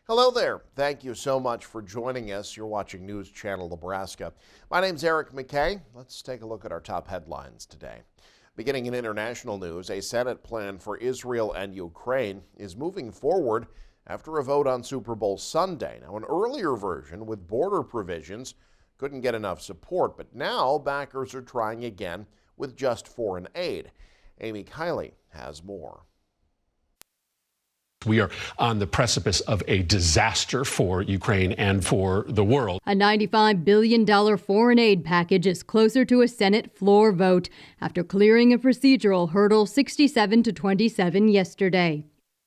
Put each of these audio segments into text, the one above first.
Hello there. Thank you so much for joining us. You're watching News Channel Nebraska. My name's Eric McKay. Let's take a look at our top headlines today. Beginning in international news, a Senate plan for Israel and Ukraine is moving forward after a vote on Super Bowl Sunday. Now, an earlier version with border provisions couldn't get enough support, but now backers are trying again with just foreign aid. Amy Kiley has more. We are on the precipice of a disaster for Ukraine and for the world. A $95 billion foreign aid package is closer to a Senate floor vote after clearing a procedural hurdle 67-27 yesterday.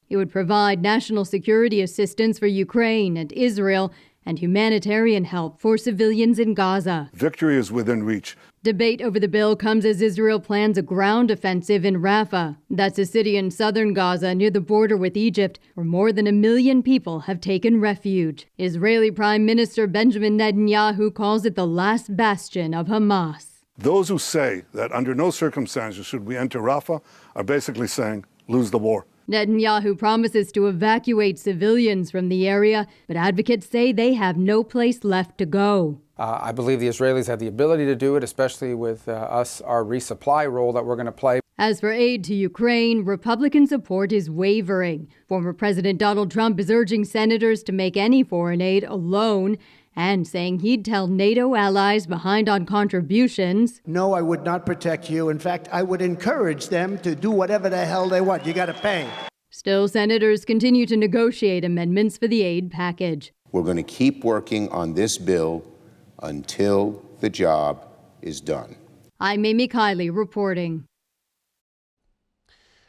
It would provide national security assistance for Ukraine and Israel and humanitarian help for civilians in Gaza. Victory is within reach. Debate over the bill comes as Israel plans a ground offensive in Rafah. That's a city in southern Gaza near the border with Egypt, where more than 1 million people have taken refuge. Israeli Prime Minister Benjamin Netanyahu calls it the last bastion of Hamas. Those who say that under no circumstances should we enter Rafah are basically saying, lose the war. Netanyahu promises to evacuate civilians from the area, but advocates say they have no place left to go. I believe the Israelis have the ability to do it, especially with our resupply role that we're going to play. As for aid to Ukraine, Republican support is wavering. Former President Donald Trump is urging senators to make any foreign aid a loan and saying he'd tell NATO allies behind on contributions. No, I would not protect you. In fact, I would encourage them to do whatever the hell they want. You got to pay. Still, senators continue to negotiate amendments for the aid package. We're going to keep working on this bill until the job is done. I'm Amy Kiley reporting.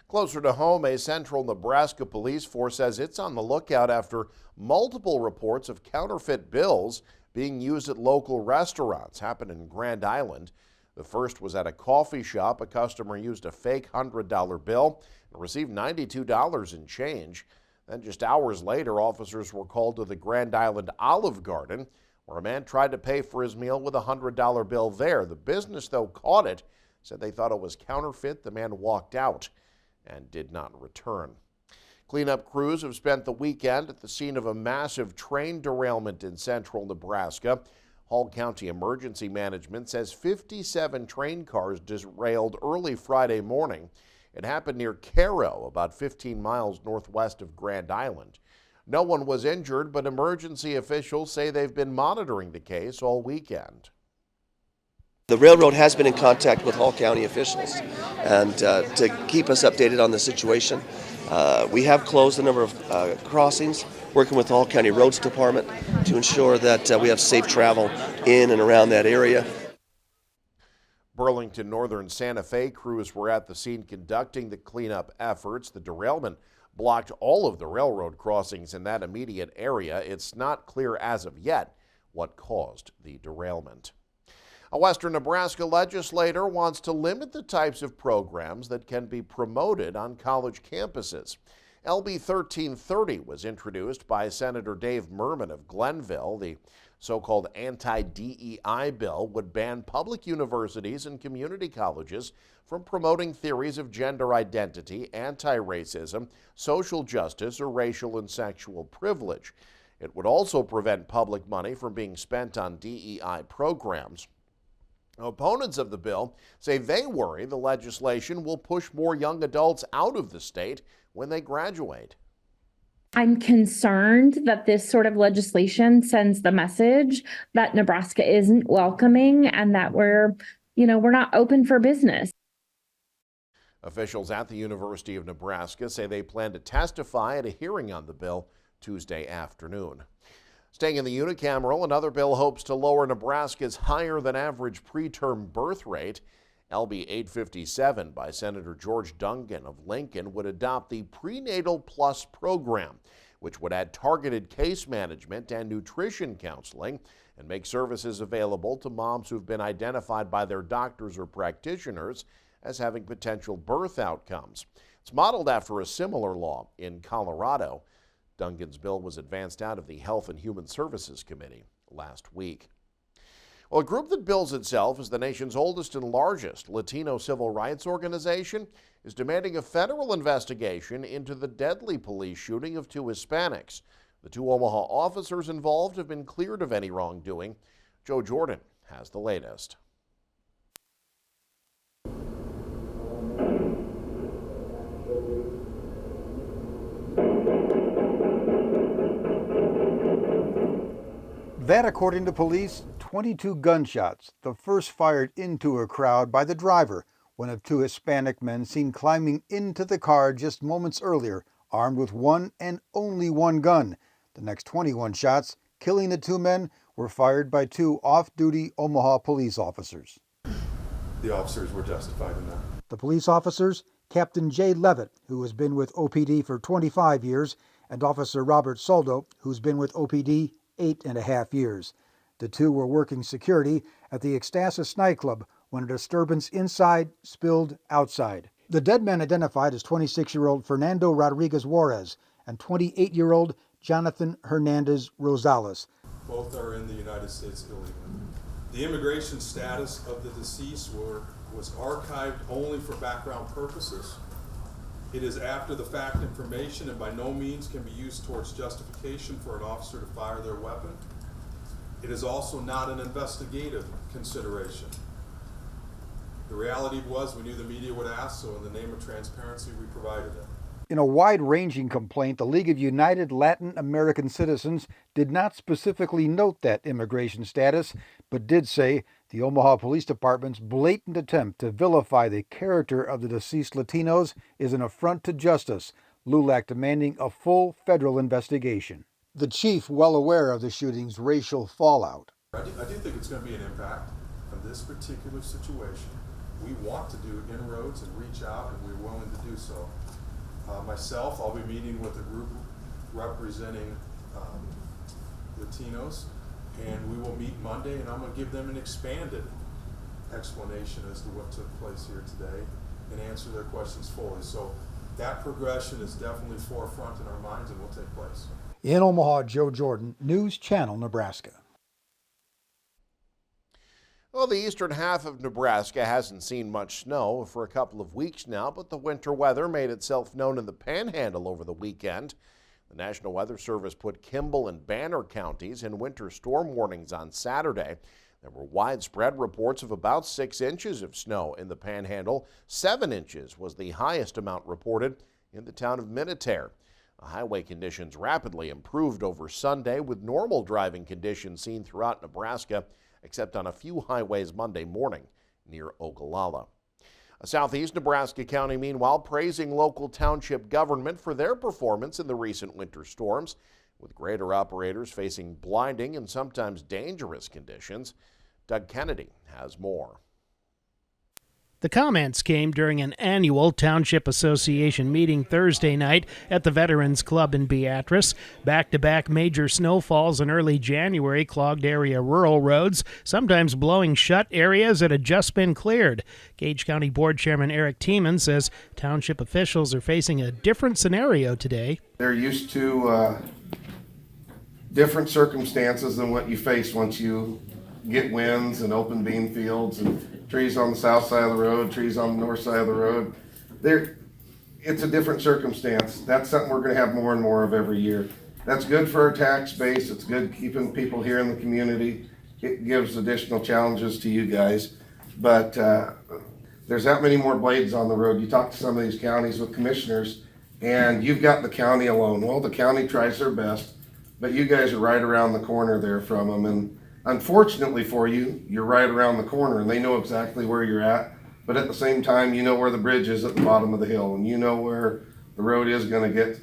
Closer to home, a central Nebraska police force says it's on the lookout after multiple reports of counterfeit bills being used at local restaurants. Happened in Grand Island. The first was at a coffee shop. A customer used a fake $100 bill and received $92 in change. Then just hours later, officers were called to the Grand Island Olive Garden, where a man tried to pay for his meal with a $100 bill there. The business, though, caught it, said they thought it was counterfeit. The man walked out and did not return. Cleanup crews have spent the weekend at the scene of a massive train derailment in central Nebraska. Hall County Emergency Management says 57 train cars derailed early Friday morning. It happened near Cairo, about 15 miles northwest of Grand Island. No one was injured, but emergency officials say they've been monitoring the case all weekend. The railroad has been in contact with Hall County officials and to keep us updated on the situation. We have closed a number of crossings, working with the Hall County Roads Department to ensure that we have safe travel in and around that area. Burlington Northern Santa Fe crews were at the scene conducting the cleanup efforts. The derailment blocked all of the railroad crossings in that immediate area. It's not clear as of yet what caused the derailment. A Western Nebraska legislator wants to limit the types of programs that can be promoted on college campuses. LB 1330 was introduced by Senator Dave Merman of Glenville. The so-called anti-DEI bill would ban public universities and community colleges from promoting theories of gender identity, anti-racism, social justice, or racial and sexual privilege. It would also prevent public money from being spent on DEI programs. Opponents of the bill say they worry the legislation will push more young adults out of the state when they graduate. I'm concerned that this sort of legislation sends the message that Nebraska isn't welcoming and that we're not open for business. Officials at the University of Nebraska say they plan to testify at a hearing on the bill Tuesday afternoon. Staying in the unicameral, another bill hopes to lower Nebraska's higher than average preterm birth rate. LB 857 by Senator George Duncan of Lincoln would adopt the Prenatal Plus program, which would add targeted case management and nutrition counseling and make services available to moms who've been identified by their doctors or practitioners as having potential birth outcomes. It's modeled after a similar law in Colorado. Duncan's bill was advanced out of the Health and Human Services Committee last week. Well, a group that bills itself as the nation's oldest and largest Latino civil rights organization is demanding a federal investigation into the deadly police shooting of two Hispanics. The 2 Omaha officers involved have been cleared of any wrongdoing. Joe Jordan has the latest. That, according to police, 22 gunshots, the first fired into a crowd by the driver, one of 2 Hispanic men seen climbing into the car just moments earlier, armed with one and only one gun. The next 21 shots, killing the 2 men, were fired by 2 off-duty Omaha police officers. The officers were justified in that. The police officers, Captain Jay Levitt, who has been with OPD for 25 years, and Officer Robert Soldo, who's been with OPD 8.5 years. The 2 were working security at the Ecstasis nightclub when a disturbance inside spilled outside. The dead men identified as 26-year-old Fernando Rodriguez Juarez and 28-year-old Jonathan Hernandez Rosales. Both are in the United States illegally. The immigration status of the deceased was archived only for background purposes. It is after the fact information and by no means can be used towards justification for an officer to fire their weapon. It is also not an investigative consideration. The reality was we knew the media would ask, so in the name of transparency, we provided it. In a wide-ranging complaint, the League of United Latin American Citizens did not specifically note that immigration status, but did say the Omaha Police Department's blatant attempt to vilify the character of the deceased Latinos is an affront to justice, LULAC demanding a full federal investigation. The chief, well aware of the shooting's racial fallout. I do think it's going to be an impact on this particular situation. We want to do inroads and reach out, and we're willing to do so. Myself, I'll be meeting with a group representing Latinos, and we will meet Monday, and I'm going to give them an expanded explanation as to what took place here today and answer their questions fully. So that progression is definitely forefront in our minds and will take place. In Omaha, Joe Jordan, News Channel, Nebraska. Well, the eastern half of Nebraska hasn't seen much snow for a couple of weeks now, but the winter weather made itself known in the Panhandle over the weekend. The National Weather Service put Kimball and Banner counties in winter storm warnings on Saturday. There were widespread reports of about 6 inches of snow in the Panhandle. 7 inches was the highest amount reported in the town of Minutair. Highway conditions rapidly improved over Sunday, with normal driving conditions seen throughout Nebraska, except on a few highways Monday morning near Ogallala. A southeast Nebraska county, meanwhile, praising local township government for their performance in the recent winter storms, with grader operators facing blinding and sometimes dangerous conditions. Doug Kennedy has more. The comments came during an annual Township Association meeting Thursday night at the Veterans Club in Beatrice. Back-to-back major snowfalls in early January clogged area rural roads, sometimes blowing shut areas that had just been cleared. Gage County Board Chairman Eric Tiemann says township officials are facing a different scenario today. They're used to different circumstances than what you face once you get winds and open bean fields and trees on the south side of the road, trees on the north side of the road. It's a different circumstance. That's something we're going to have more and more of every year. That's good for our tax base. It's good keeping people here in the community. It gives additional challenges to you guys. But there's that many more blades on the road. You talk to some of these counties with commissioners, and you've got the county alone. Well, the county tries their best, but you guys are right around the corner there from them. And unfortunately for you, you're right around the corner and they know exactly where you're at. But at the same time, you know where the bridge is at the bottom of the hill, and you know where the road is going to get,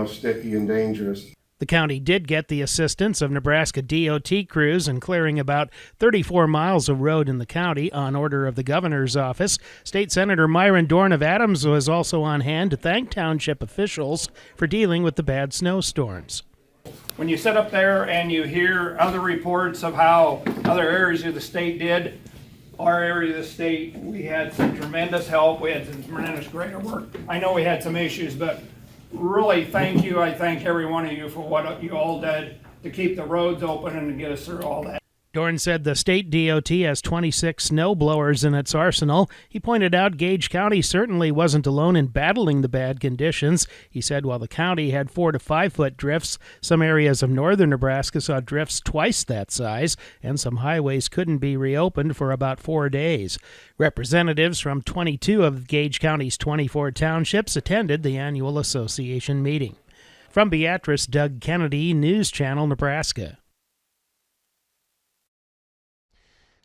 sticky and dangerous. The county did get the assistance of Nebraska DOT crews in clearing about 34 miles of road in the county on order of the governor's office. State Senator Myron Dorn of Adams was also on hand to thank township officials for dealing with the bad snowstorms. When you sit up there and you hear other reports of how other areas of the state did, our area of the state, we had some tremendous help. We had some tremendous greater work. I know we had some issues, but really thank you. I thank every one of you for what you all did to keep the roads open and to get us through all that. Dorn said the state DOT has 26 snow blowers in its arsenal. He pointed out Gage County certainly wasn't alone in battling the bad conditions. He said while the county had 4 to 5 foot drifts, some areas of northern Nebraska saw drifts twice that size, and some highways couldn't be reopened for about 4 days. Representatives from 22 of Gage County's 24 townships attended the annual association meeting. From Beatrice, Doug Kennedy, News Channel, Nebraska.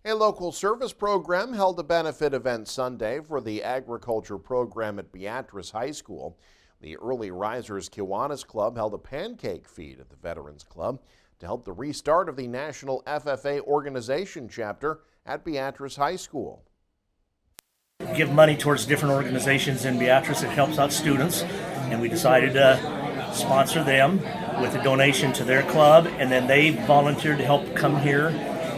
A local service program held a benefit event Sunday for the agriculture program at Beatrice High School. The Early Risers Kiwanis Club held a pancake feed at the Veterans Club to help the restart of the National FFA Organization chapter at Beatrice High School. Give money towards different organizations in Beatrice that helps out students, and we decided to sponsor them with a donation to their club, and then they volunteered to help come here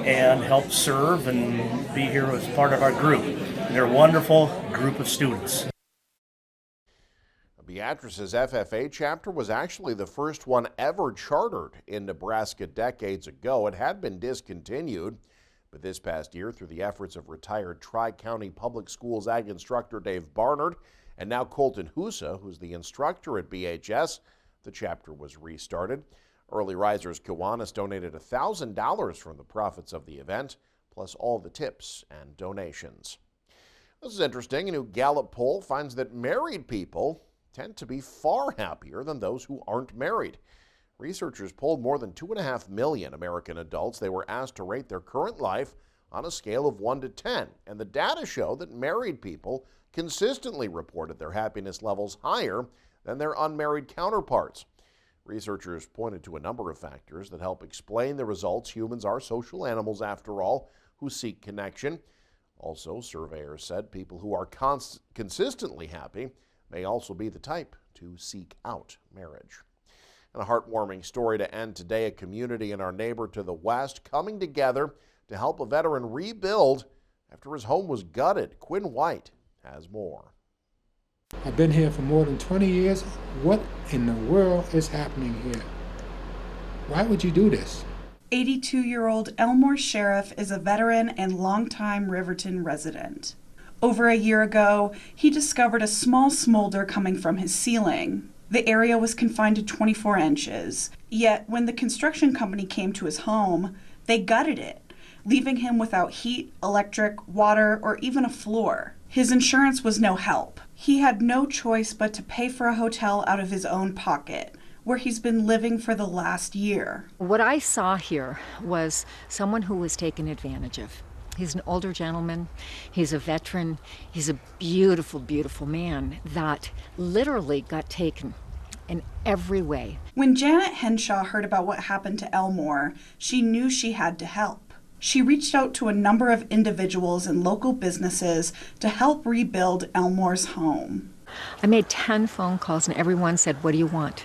and help serve and be here as part of our group. They're a wonderful group of students. Beatrice's FFA chapter was actually the first one ever chartered in Nebraska decades ago. It had been discontinued, but this past year, through the efforts of retired Tri-County Public Schools ag instructor Dave Barnard and now Colton Husa, who's the instructor at BHS, the chapter was restarted. Early Risers Kiwanis donated $1,000 from the profits of the event, plus all the tips and donations. This is interesting. A new Gallup poll finds that married people tend to be far happier than those who aren't married. Researchers polled more than 2.5 million American adults. They were asked to rate their current life on a scale of 1 to 10, and the data show that married people consistently reported their happiness levels higher than their unmarried counterparts. Researchers pointed to a number of factors that help explain the results. Humans are social animals, after all, who seek connection. Also, surveyors said people who are consistently happy may also be the type to seek out marriage. And a heartwarming story to end today. A community in our neighbor to the west coming together to help a veteran rebuild after his home was gutted. Quinn White has more. I've been here for more than 20 years. What in the world is happening here? Why would you do this? 82-year-old Elmore Sheriff is a veteran and longtime Riverton resident. Over a year ago, he discovered a small smolder coming from his ceiling. The area was confined to 24 inches. Yet, when the construction company came to his home, they gutted it, leaving him without heat, electric, water, or even a floor. His insurance was no help. He had no choice but to pay for a hotel out of his own pocket, where he's been living for the last year. What I saw here was someone who was taken advantage of. He's an older gentleman, he's a veteran, he's a beautiful, beautiful man that literally got taken in every way. When Janet Henshaw heard about what happened to Elmore, she knew she had to help. She reached out to a number of individuals and local businesses to help rebuild Elmore's home. I made 10 phone calls and everyone said, "What do you want?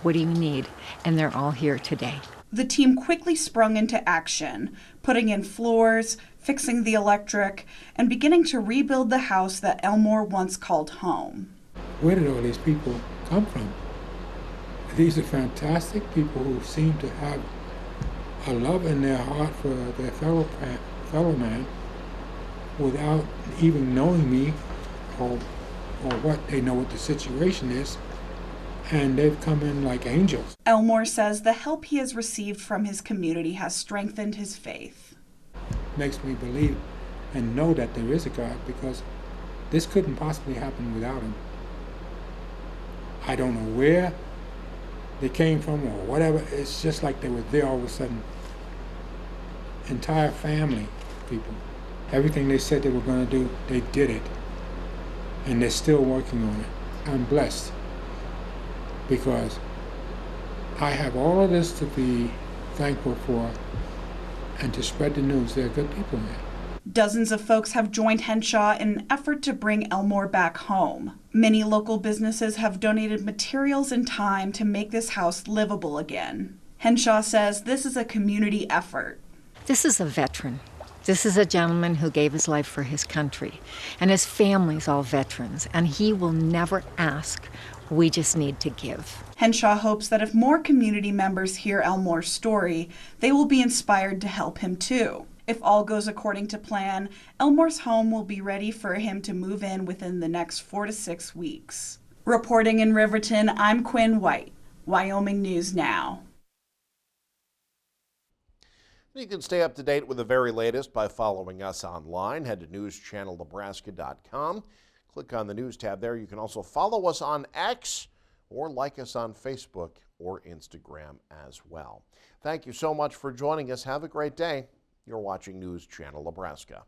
What do you need?" And they're all here today. The team quickly sprung into action, putting in floors, fixing the electric, and beginning to rebuild the house that Elmore once called home. Where did all these people come from? These are fantastic people who seem to have a love in their heart for their fellow man without even knowing me or what they know what the situation is, and they've come in like angels. Elmore says the help he has received from his community has strengthened his faith. Makes me believe and know that there is a God, because this couldn't possibly happen without him. I don't know where they came from or whatever. It's just like they were there all of a sudden. Entire family, people. Everything they said they were going to do, they did it. And they're still working on it. I'm blessed because I have all of this to be thankful for and to spread the news. There are good people there. Dozens of folks have joined Henshaw in an effort to bring Elmore back home. Many local businesses have donated materials and time to make this house livable again. Henshaw says this is a community effort. This is a veteran. This is a gentleman who gave his life for his country, and his family's all veterans, and he will never ask We just need to give. Henshaw hopes that if more community members hear Elmore's story, they will be inspired to help him too. If all goes according to plan, Elmore's home will be ready for him to move in within the next 4 to 6 weeks. Reporting in Riverton, I'm Quinn White, Wyoming News Now. You can stay up to date with the very latest by following us online. Head to newschannelnebraska.com. Click on the News tab there. You can also follow us on X or like us on Facebook or Instagram as well. Thank you so much for joining us. Have a great day. You're watching News Channel Nebraska.